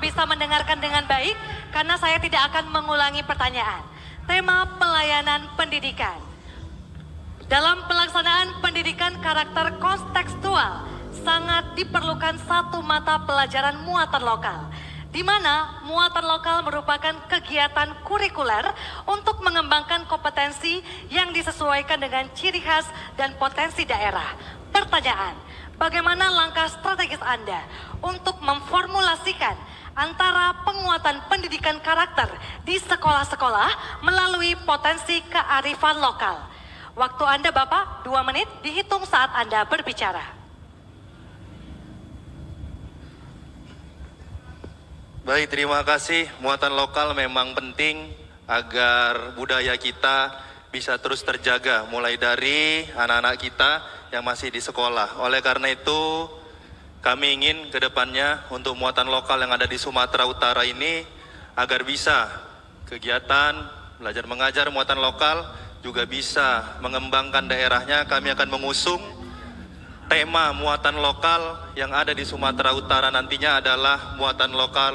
bisa mendengarkan dengan baik karena saya tidak akan mengulangi pertanyaan. Tema pelayanan pendidikan. Dalam pelaksanaan pendidikan karakter kontekstual, sangat diperlukan satu mata pelajaran muatan lokal, di mana muatan lokal merupakan kegiatan kurikuler untuk mengembangkan kompetensi yang disesuaikan dengan ciri khas dan potensi daerah. Pertanyaan, bagaimana langkah strategis Anda untuk memformulasikan antara penguatan pendidikan karakter di sekolah-sekolah melalui potensi kearifan lokal? Waktu Anda Bapak 2 menit dihitung saat Anda berbicara. Baik, terima kasih. Muatan lokal memang penting agar budaya kita bisa terus terjaga, mulai dari anak-anak kita yang masih di sekolah. Oleh karena itu, kami ingin ke depannya untuk muatan lokal yang ada di Sumatera Utara ini, agar bisa kegiatan belajar mengajar muatan lokal juga bisa mengembangkan daerahnya. Kami akan mengusung tema muatan lokal yang ada di Sumatera Utara nantinya adalah muatan lokal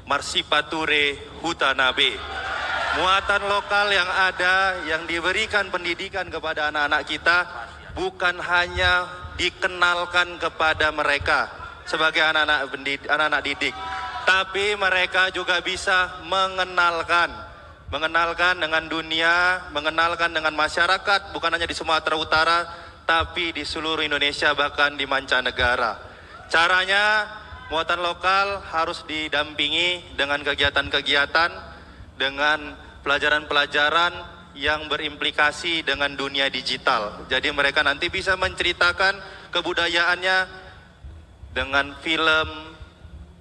Marsipature Hutanabe. Muatan lokal yang ada, yang diberikan pendidikan kepada anak-anak kita, bukan hanya dikenalkan kepada mereka sebagai anak-anak didik, tapi mereka juga bisa mengenalkan dengan dunia, mengenalkan dengan masyarakat, bukan hanya di Sumatera Utara, tapi di seluruh Indonesia, bahkan di mancanegara. Caranya, muatan lokal harus didampingi dengan kegiatan-kegiatan, dengan pelajaran-pelajaran yang berimplikasi dengan dunia digital. Jadi mereka nanti bisa menceritakan kebudayaannya dengan film,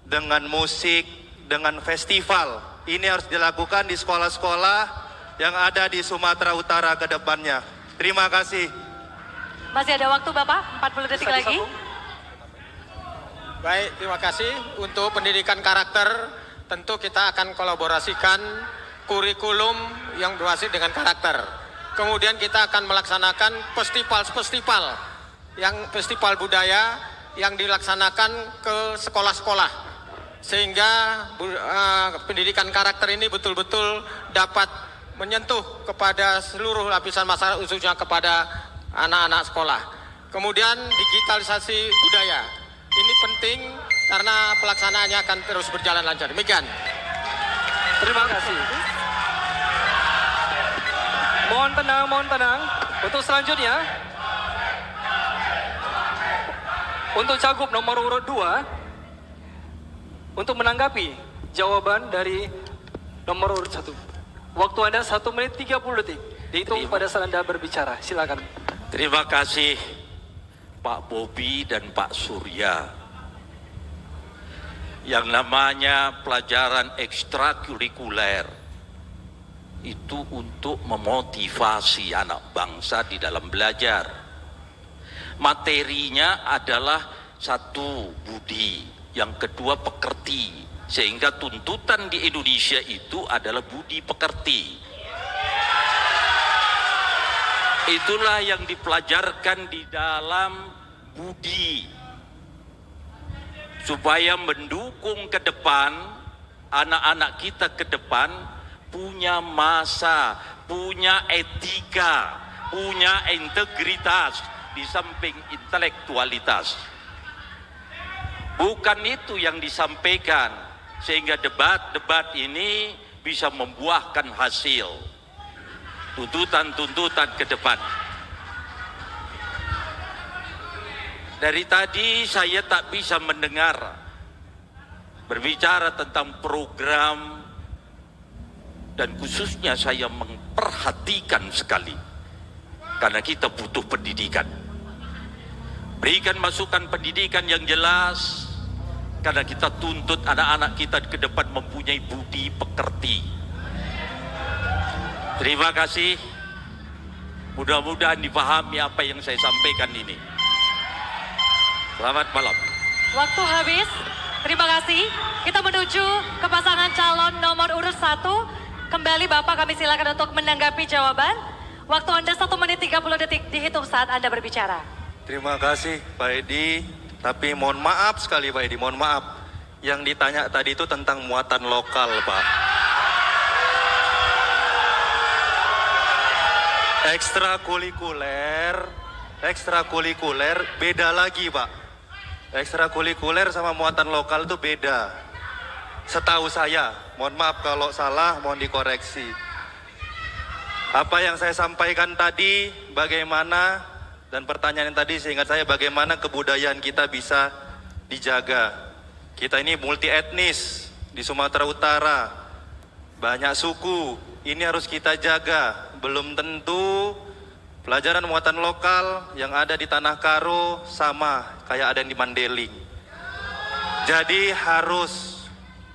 dengan musik, dengan festival. Ini harus dilakukan di sekolah-sekolah yang ada di Sumatera Utara ke depannya. Terima kasih. Masih ada waktu Bapak, 40 detik lagi. Baik, terima kasih. Untuk pendidikan karakter, tentu kita akan kolaborasikan kurikulum yang berbasis dengan karakter. Kemudian kita akan melaksanakan festival festival budaya yang dilaksanakan ke sekolah-sekolah, sehingga pendidikan karakter ini betul-betul dapat menyentuh kepada seluruh lapisan masyarakat, khususnya kepada anak-anak sekolah. Kemudian digitalisasi budaya. Ini penting karena pelaksanaannya akan terus berjalan lancar. Demikian. Terima kasih. Mohon tenang. Untuk selanjutnya, untuk cagup nomor urut 2, untuk menanggapi jawaban dari nomor urut 1. Waktu Anda 1 menit 30 detik. Dihitung pada saat Anda berbicara. Silakan. Terima kasih Pak Bobi dan Pak Surya. Yang namanya pelajaran ekstrakurikuler itu untuk memotivasi anak bangsa di dalam belajar. Materinya adalah satu budi, yang kedua pekerti, sehingga tuntutan di Indonesia itu adalah budi pekerti. Itulah yang dipelajarkan di dalam budi, supaya mendukung ke depan anak-anak kita ke depan punya masa, punya etika, punya integritas di samping intelektualitas. Bukan itu yang disampaikan, sehingga debat-debat ini bisa membuahkan hasil tuntutan-tuntutan ke depan. Dari tadi saya tak bisa mendengar berbicara tentang program, dan khususnya saya memperhatikan sekali karena kita butuh pendidikan. Berikan masukan pendidikan yang jelas karena kita tuntut anak-anak kita ke depan mempunyai budi pekerti. Terima kasih. Mudah-mudahan dipahami apa yang saya sampaikan ini. Selamat malam. Waktu habis. Terima kasih. Kita menuju ke pasangan calon nomor urut 1. Kembali Bapak, kami silakan untuk menanggapi jawaban. Waktu Anda 1 menit 30 detik dihitung saat Anda berbicara. Terima kasih Pak Edi. Tapi mohon maaf sekali Pak Edi, mohon maaf. yang ditanya tadi itu tentang muatan lokal, Pak. Ekstrakurikuler beda lagi, Pak. Ekstrakurikuler sama muatan lokal itu beda. Setahu saya, mohon maaf kalau salah, mohon dikoreksi. Apa yang saya sampaikan tadi, bagaimana, dan pertanyaan yang tadi seingat saya, bagaimana kebudayaan kita bisa dijaga. Kita ini multi etnis di Sumatera Utara, banyak suku, ini harus kita jaga. Belum tentu pelajaran muatan lokal yang ada di Tanah Karo sama kayak ada yang di Mandeling. Jadi harus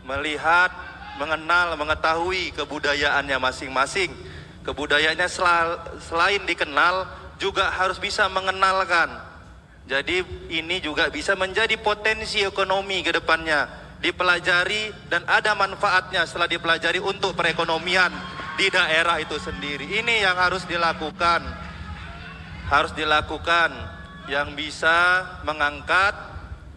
melihat, mengenal, mengetahui kebudayaannya masing-masing. Kebudayaannya selain dikenal, juga harus bisa mengenalkan. Jadi ini juga bisa menjadi potensi ekonomi ke depannya. Dipelajari dan ada manfaatnya setelah dipelajari untuk perekonomian di daerah itu sendiri. Ini yang harus dilakukan. Harus dilakukan. Yang bisa mengangkat,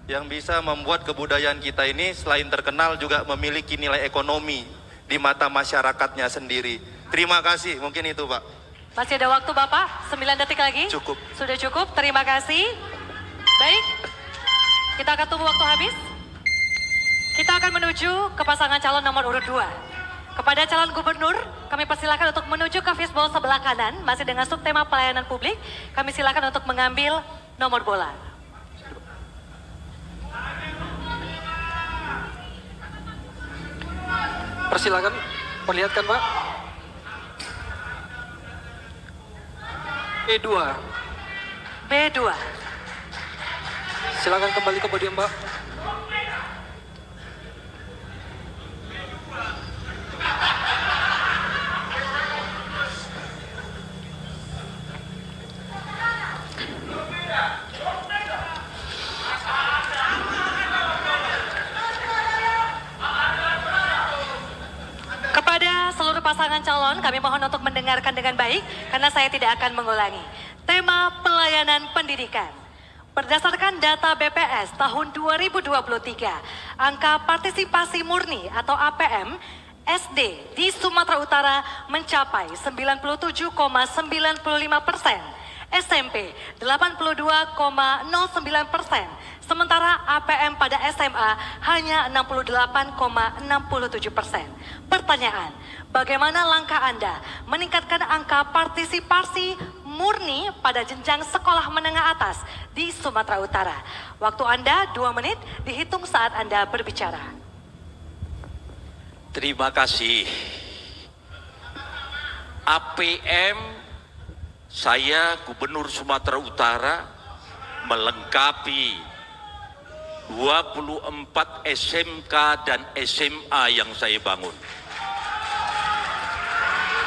yang bisa membuat kebudayaan kita ini selain terkenal juga memiliki nilai ekonomi di mata masyarakatnya sendiri. Terima kasih, mungkin itu Pak. Masih ada waktu Bapak, 9 detik lagi. Cukup. Sudah cukup, terima kasih. Baik, kita akan tunggu waktu habis. Kita akan menuju ke pasangan calon nomor urut 2. Kepada calon gubernur, kami persilakan untuk menuju ke fishbowl sebelah kanan, masih dengan subtema pelayanan publik. Kami silakan untuk mengambil nomor bola. Persilakan, perlihatkan Pak. B2. B2. Silakan kembali ke podium Pak. Kepada seluruh pasangan calon, kami mohon untuk mendengarkan dengan baik karena saya tidak akan mengulangi. Tema pelayanan pendidikan. Berdasarkan data BPS tahun 2023, angka partisipasi murni atau APM SD di Sumatera Utara mencapai 97,95%, SMP 82,09%, sementara APM pada SMA hanya 68,67%. Pertanyaan, bagaimana langkah Anda meningkatkan angka partisipasi murni pada jenjang sekolah menengah atas di Sumatera Utara? Waktu Anda 2 menit dihitung saat Anda berbicara. Terima kasih. APM saya Gubernur Sumatera Utara melengkapi 24 SMK dan SMA yang saya bangun.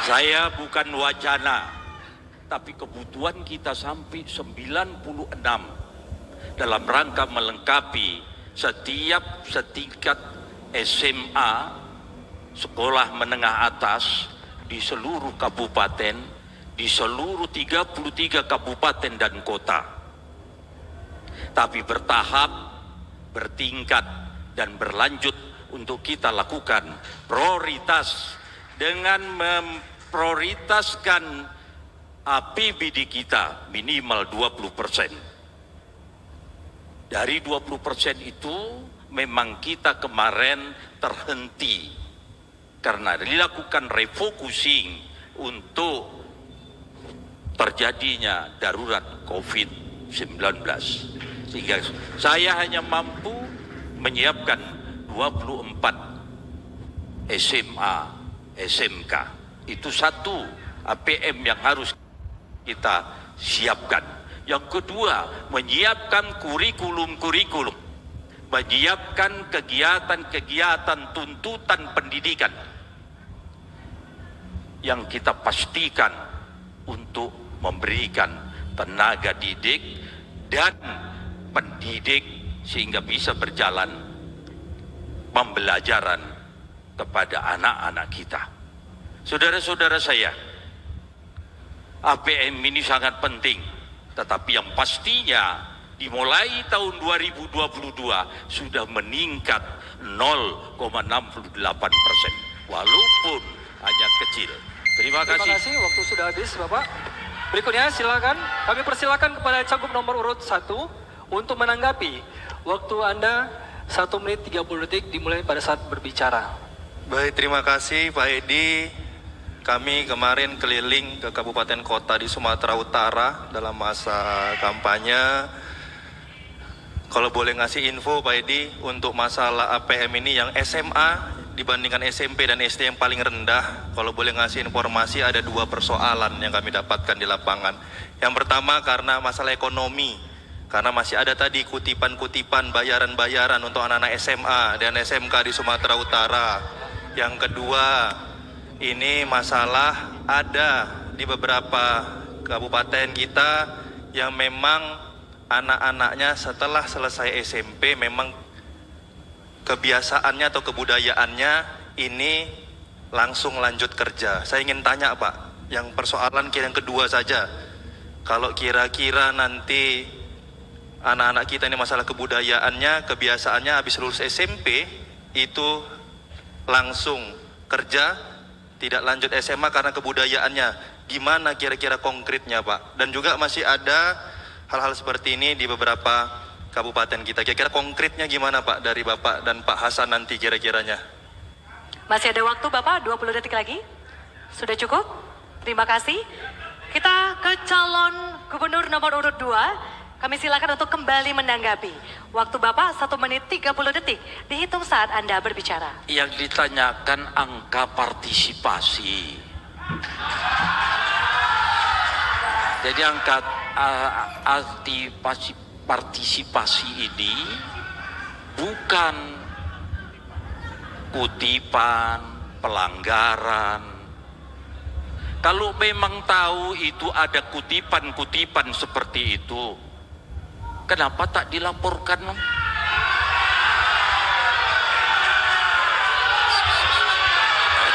Saya bukan wacana, tapi kebutuhan kita sampai 96 dalam rangka melengkapi setiap setingkat SMA, sekolah menengah atas di seluruh kabupaten, di seluruh 33 kabupaten dan kota. Tapi bertahap, bertingkat, dan berlanjut untuk kita lakukan prioritas dengan memprioritaskan APBD kita minimal 20%. Dari 20% itu memang kita kemarin terhenti karena dilakukan refocusing untuk terjadinya darurat COVID-19. Sehingga saya hanya mampu menyiapkan 24 SMA, SMK. Itu satu APM yang harus kita siapkan. Yang kedua, menyiapkan kurikulum-kurikulum, menyiapkan kegiatan-kegiatan tuntutan pendidikan yang kita pastikan untuk memberikan tenaga didik dan pendidik sehingga bisa berjalan pembelajaran kepada anak-anak kita. Saudara-saudara saya, APM ini sangat penting, tetapi yang pastinya dimulai tahun 2022 sudah meningkat 0,68%, walaupun hanya kecil. Terima Terima kasih. kasih, waktu sudah habis Bapak. Berikutnya silakan, kami persilakan kepada cagup nomor urut 1 untuk menanggapi. Waktu Anda 1 menit 30 detik dimulai pada saat berbicara. Baik, terima kasih Pak Edi. Kami kemarin keliling ke kabupaten kota di Sumatera Utara dalam masa kampanye. Kalau boleh ngasih info Pak Edi, untuk masalah APM ini yang SMA dibandingkan SMP dan SD yang paling rendah, kalau boleh ngasih informasi, ada 2 persoalan yang kami dapatkan di lapangan. Yang pertama karena masalah ekonomi, karena masih ada tadi kutipan-kutipan bayaran-bayaran untuk anak-anak SMA dan SMK di Sumatera Utara. Yang kedua, ini masalah ada di beberapa kabupaten kita yang memang anak-anaknya setelah selesai SMP memang kebiasaannya atau kebudayaannya ini langsung lanjut kerja. Saya ingin tanya Pak, yang persoalan yang kedua saja, kalau kira-kira nanti anak-anak kita ini masalah kebudayaannya, kebiasaannya habis lulus SMP itu langsung kerja, tidak lanjut SMA karena kebudayaannya, gimana kira-kira konkretnya Pak? Dan juga masih ada hal-hal seperti ini di beberapa kabupaten kita. Kira-kira konkretnya gimana Pak dari Bapak dan Pak Hasan nanti kira-kiranya? Masih ada waktu Bapak, 20 detik lagi. Sudah cukup? Terima kasih. Kita ke calon gubernur nomor urut 2. Kami silakan untuk kembali menanggapi. Waktu Bapak 1 menit 30 detik. Dihitung saat Anda berbicara. Yang ditanyakan angka partisipasi. Jadi angka partisipasi ini bukan kutipan pelanggaran. Kalau memang tahu itu ada kutipan-kutipan seperti itu, kenapa tak dilaporkan?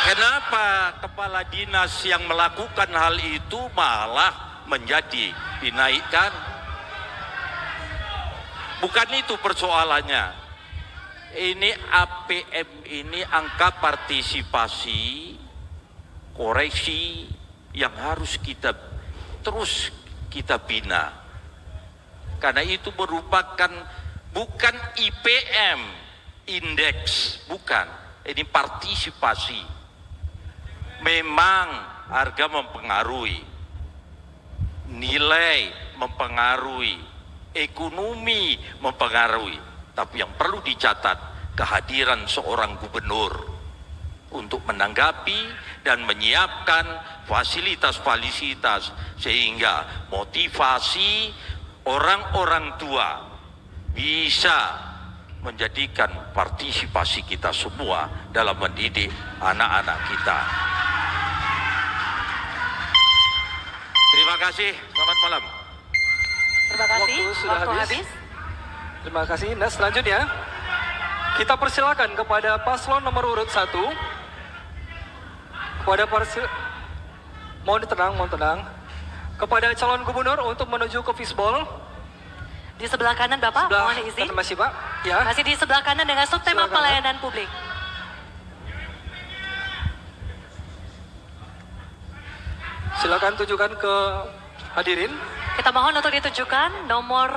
Kenapa kepala dinas yang melakukan hal itu malah menjadi dinaikkan? Bukan itu persoalannya. Ini APM ini angka partisipasi koreksi yang harus kita terus kita bina. Karena itu merupakan bukan IPM indeks, bukan. Ini partisipasi. Memang harga mempengaruhi, nilai mempengaruhi, ekonomi mempengaruhi, tapi yang perlu dicatat kehadiran seorang gubernur untuk menanggapi dan menyiapkan fasilitas-fasilitas sehingga motivasi orang-orang tua bisa menjadikan partisipasi kita semua dalam mendidik anak-anak kita. Terima kasih, selamat malam. Terima kasih. Waktu sudah Waktu habis. habis. Terima kasih. Nah, selanjutnya kita persilakan kepada paslon nomor urut 1. Kepada mohon tenang. Kepada calon gubernur untuk menuju ke fishbowl. Di sebelah kanan Bapak, mohon izin. kanan masih Pak. Ya. Masih di sebelah kanan dengan subtema Silakan, pelayanan publik. Silakan tunjukkan ke hadirin. Kita mohon untuk ditunjukkan nomor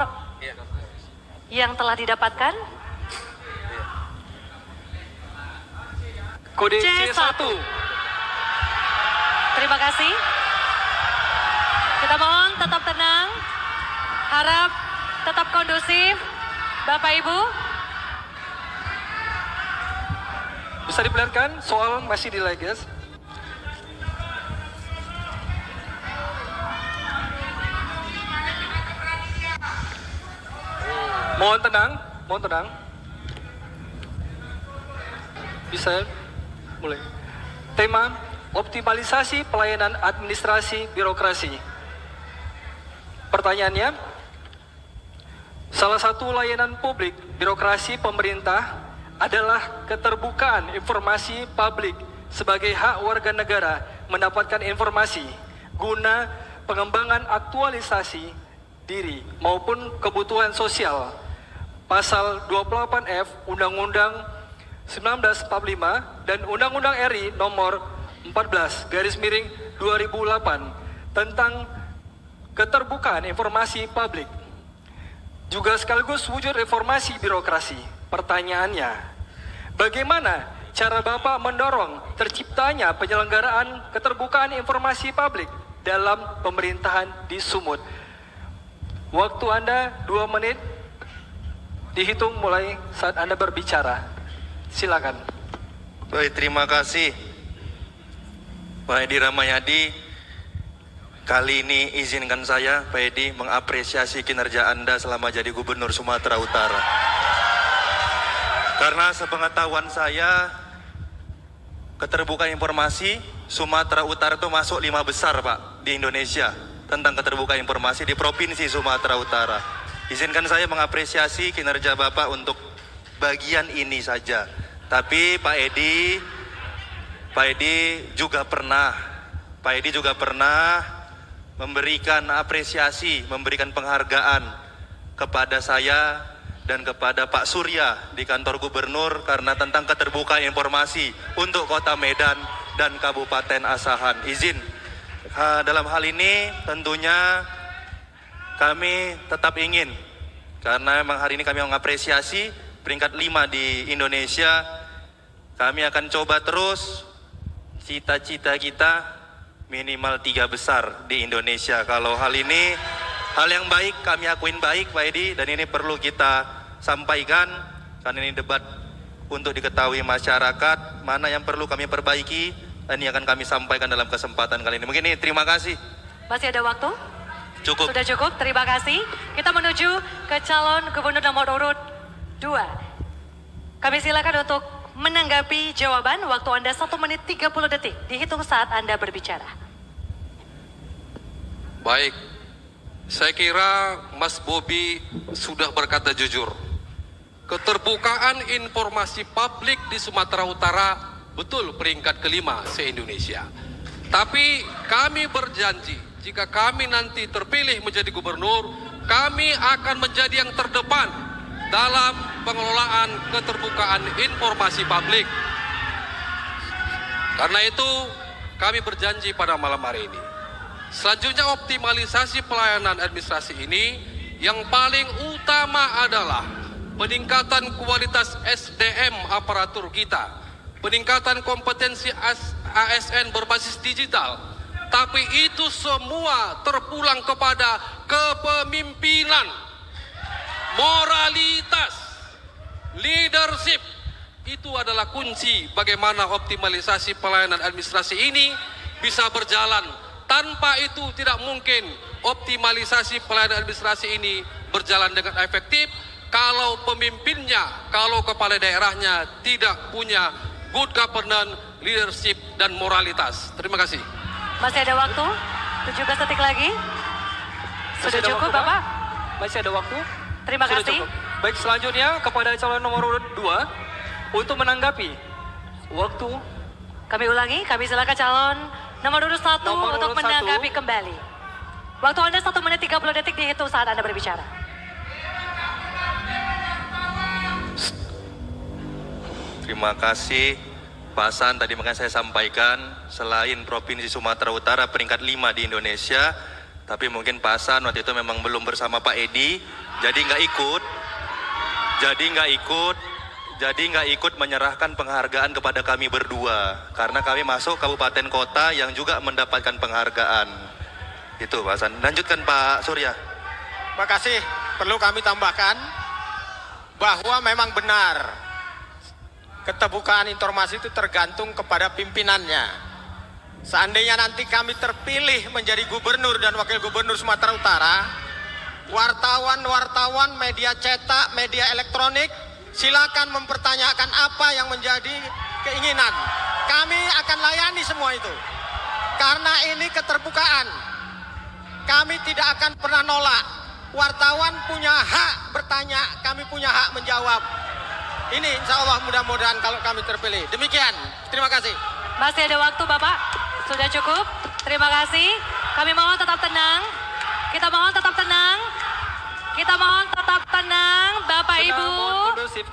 yang telah didapatkan. Kode C1. C1. Terima kasih. Kita mohon tetap tenang. Harap tetap kondusif. Bapak Ibu. Bisa diperlihatkan soal masih di layar, guys. Mohon tenang. Bisa mulai. Tema optimalisasi pelayanan administrasi birokrasi. Pertanyaannya, salah satu layanan publik birokrasi pemerintah adalah keterbukaan informasi publik sebagai hak warga negara mendapatkan informasi guna pengembangan aktualisasi diri maupun kebutuhan sosial. Pasal 28F Undang-Undang 1945 dan Undang-Undang RI nomor 14/2008 tentang keterbukaan informasi publik. Juga sekaligus wujud reformasi birokrasi. Pertanyaannya, bagaimana cara Bapak mendorong terciptanya penyelenggaraan keterbukaan informasi publik dalam pemerintahan di Sumut? Waktu Anda 2 menit dihitung mulai saat Anda berbicara. Silakan. Baik, terima kasih Pak Edi Ramayadi. Kali ini izinkan saya, Pak Edi, mengapresiasi kinerja Anda selama jadi Gubernur Sumatera Utara. Karena sepengetahuan saya, keterbukaan informasi Sumatera Utara itu masuk 5 besar, Pak, di Indonesia tentang keterbukaan informasi di Provinsi Sumatera Utara. Izinkan saya mengapresiasi kinerja Bapak untuk bagian ini saja. Tapi Pak Edi juga pernah memberikan apresiasi, memberikan penghargaan kepada saya dan kepada Pak Surya di kantor gubernur karena tentang keterbukaan informasi untuk Kota Medan dan Kabupaten Asahan. Izin, dalam hal ini tentunya kami tetap ingin, karena memang hari ini kami mengapresiasi peringkat 5 di Indonesia. Kami akan coba terus cita-cita kita minimal 3 besar di Indonesia. Kalau hal ini hal yang baik, kami akuin baik Pak Edi, dan ini perlu kita sampaikan karena ini debat untuk diketahui masyarakat mana yang perlu kami perbaiki, dan ini akan kami sampaikan dalam kesempatan kali ini. Mungkin ini, terima kasih. Masih ada waktu? Cukup. Sudah cukup, terima kasih. Kita menuju ke calon gubernur nomor urut 2. Kami silakan untuk menanggapi jawaban. Waktu Anda 1 menit 30 detik. Dihitung saat Anda berbicara. Baik, saya kira Mas Bobi sudah berkata jujur. Keterbukaan informasi publik di Sumatera Utara betul peringkat kelima se-Indonesia. Tapi kami berjanji, jika kami nanti terpilih menjadi gubernur, kami akan menjadi yang terdepan dalam pengelolaan keterbukaan informasi publik. Karena itu, kami berjanji pada malam hari ini. Selanjutnya, optimalisasi pelayanan administrasi ini yang paling utama adalah peningkatan kualitas SDM aparatur kita, peningkatan kompetensi ASN berbasis digital. Tapi itu semua terpulang kepada kepemimpinan, moralitas, leadership. Itu adalah kunci bagaimana optimalisasi pelayanan administrasi ini bisa berjalan. Tanpa itu tidak mungkin optimalisasi pelayanan administrasi ini berjalan dengan efektif kalau pemimpinnya, kalau kepala daerahnya tidak punya good governance, leadership, dan moralitas. Terima kasih. Masih ada waktu? 17 detik lagi. Sudah cukup, Bapak? Masih ada waktu? Terima Sudah kasih. cukup. Baik, selanjutnya kepada calon nomor urut 2 untuk menanggapi waktu. Kami ulangi, kami silakan calon nomor urut 1 Nomor untuk urut 1. menanggapi kembali. Waktu Anda 1 menit 30 detik dihitung saat Anda berbicara. Terima kasih Pak Hasan. Tadi makanya saya sampaikan, selain Provinsi Sumatera Utara peringkat 5 di Indonesia, tapi mungkin Pak Hasan waktu itu memang belum bersama Pak Edi, jadi nggak ikut menyerahkan penghargaan kepada kami berdua, karena kami masuk kabupaten kota yang juga mendapatkan penghargaan. Itu Pak Hasan. Lanjutkan Pak Surya. Terima kasih. Perlu kami tambahkan bahwa memang benar keterbukaan informasi itu tergantung kepada pimpinannya. Seandainya nanti kami terpilih menjadi gubernur dan wakil gubernur Sumatera Utara, wartawan-wartawan, media cetak, media elektronik, silakan mempertanyakan apa yang menjadi keinginan. Kami akan layani semua itu. Karena ini keterbukaan. Kami tidak akan pernah nolak. Wartawan punya hak bertanya, kami punya hak menjawab. Ini insya Allah mudah-mudahan kalau kami terpilih. Demikian, terima kasih. Masih ada waktu Bapak? Sudah cukup? Terima kasih. Kami mohon tetap tenang. Kita mohon tetap tenang. Kita mohon tetap tenang, Bapak Tenang, Ibu. mohon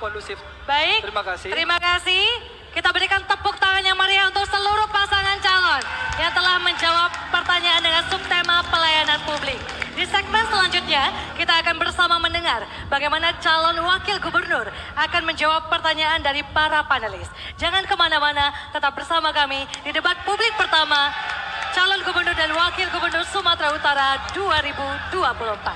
kondusif. Baik. Terima kasih. Terima kasih. Kita berikan tepuk tangan yang meriah untuk seluruh pasangan calon yang telah menjawab pertanyaan dengan subtema pelayanan publik. Di segmen selanjutnya, kita akan bersama mendengar bagaimana calon wakil gubernur akan menjawab pertanyaan dari para panelis. Jangan kemana-mana, tetap bersama kami di debat publik pertama calon gubernur dan wakil gubernur Sumatera Utara 2024.